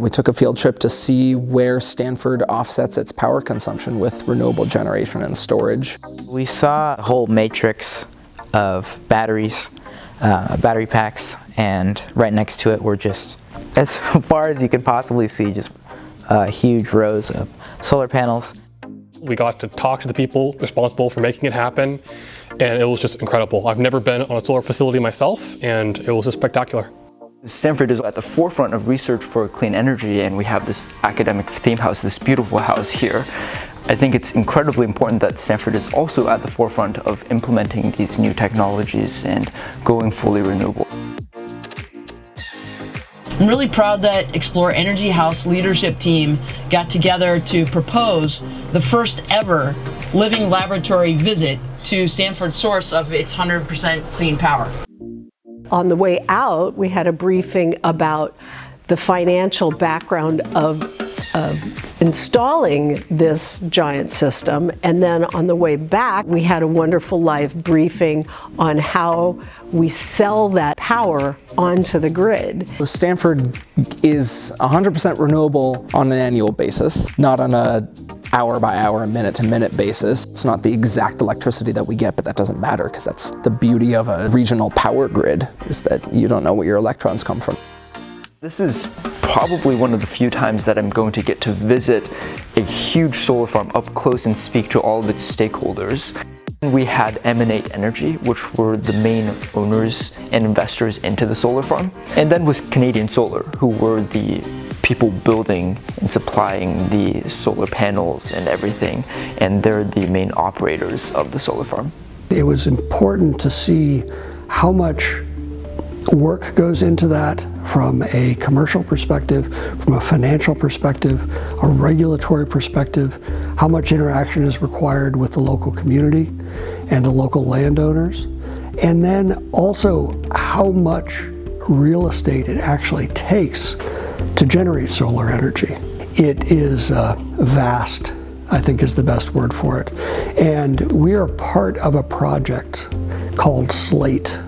We took a field trip to see where Stanford offsets its power consumption with renewable generation and storage. We saw a whole matrix of batteries, battery packs, and right next to it were just, as far as you could possibly see, just huge rows of solar panels. We got to talk to the people responsible for making it happen, and it was just incredible. I've never been on a solar facility myself, and it was just spectacular. Stanford is at the forefront of research for clean energy, and we have this academic theme house, this beautiful house here. I think it's incredibly important that Stanford is also at the forefront of implementing these new technologies and going fully renewable. I'm really proud that Explore Energy House leadership team got together to propose the first ever living laboratory visit to Stanford's source of its 100% clean power. On the way out, we had a briefing about the financial background of installing this giant system, and then on the way back we had a wonderful live briefing on how we sell that power onto the grid. Stanford is 100% renewable on an annual basis, not on a hour-by-hour, minute-to-minute basis. It's not the exact electricity that we get, but that doesn't matter because that's the beauty of a regional power grid, is that you don't know where your electrons come from. This is probably one of the few times that I'm going to get to visit a huge solar farm up close and speak to all of its stakeholders. We had Emanate Energy, which were the main owners and investors into the solar farm. And then was Canadian Solar, who were the people building and supplying the solar panels and everything. And they're the main operators of the solar farm. It was important to see how much work goes into that from a commercial perspective, from a financial perspective, a regulatory perspective, how much interaction is required with the local community and the local landowners, and then also how much real estate it actually takes to generate solar energy. It is vast, I think is the best word for it. And we are part of a project called SLATE.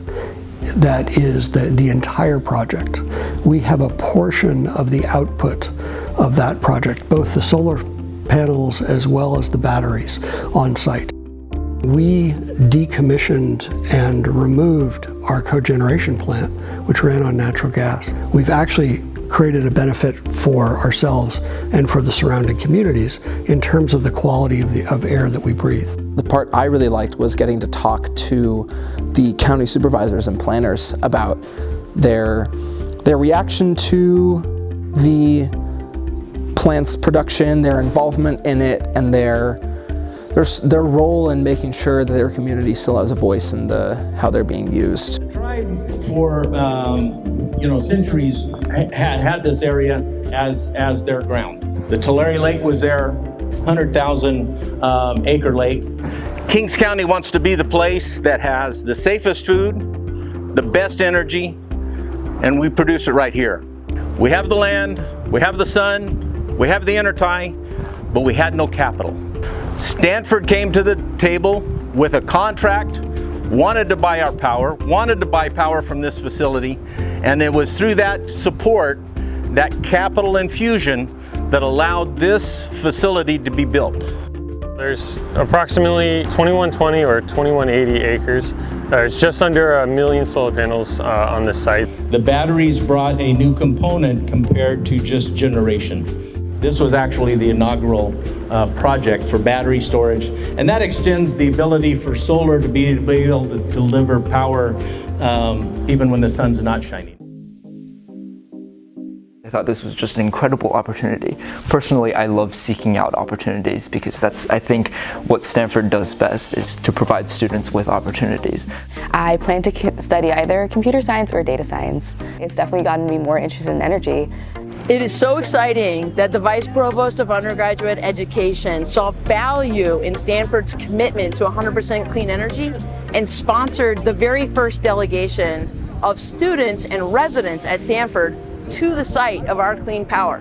That is the entire project. We have a portion of the output of that project, both the solar panels as well as the batteries on site. We decommissioned and removed our cogeneration plant, which ran on natural gas. We've actually created a benefit for ourselves and for the surrounding communities in terms of the quality of air that we breathe. The part I really liked was getting to talk to the county supervisors and planners about their reaction to the plant's production, their involvement in it, and their role in making sure that their community still has a voice in how they're being used. The tribe for centuries had this area as their ground. The Tulare Lake was their 100,000 acre lake. Kings County wants to be the place that has the safest food, the best energy, and we produce it right here. We have the land, we have the sun, we have the intertie, but we had no capital. Stanford came to the table with a contract, wanted to buy our power, wanted to buy power from this facility, and it was through that support, that capital infusion, that allowed this facility to be built. There's approximately 2120 or 2180 acres. There's just under 1 million solar panels on this site. The batteries brought a new component compared to just generation. This was actually the inaugural project for battery storage, and that extends the ability for solar to be able to deliver power even when the sun's not shining. I thought this was just an incredible opportunity. Personally, I love seeking out opportunities because that's, I think, what Stanford does best, is to provide students with opportunities. I plan to study either computer science or data science. It's definitely gotten me more interested in energy. It is so exciting that the Vice Provost of Undergraduate Education saw value in Stanford's commitment to 100% clean energy and sponsored the very first delegation of students and residents at Stanford to the site of our clean power.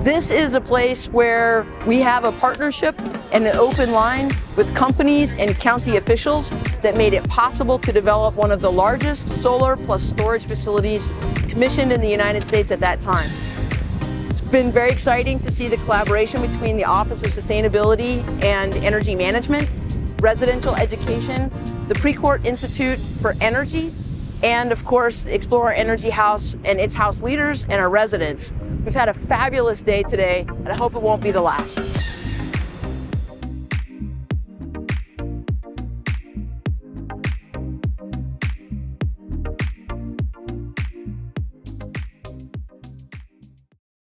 This is a place where we have a partnership and an open line with companies and county officials that made it possible to develop one of the largest solar plus storage facilities commissioned in the United States at that time. been very exciting to see the collaboration between the Office of Sustainability and Energy Management, residential education, the Precourt Institute for Energy, and of course, Explore Energy House and its house leaders and our residents. We've had a fabulous day today, and I hope it won't be the last.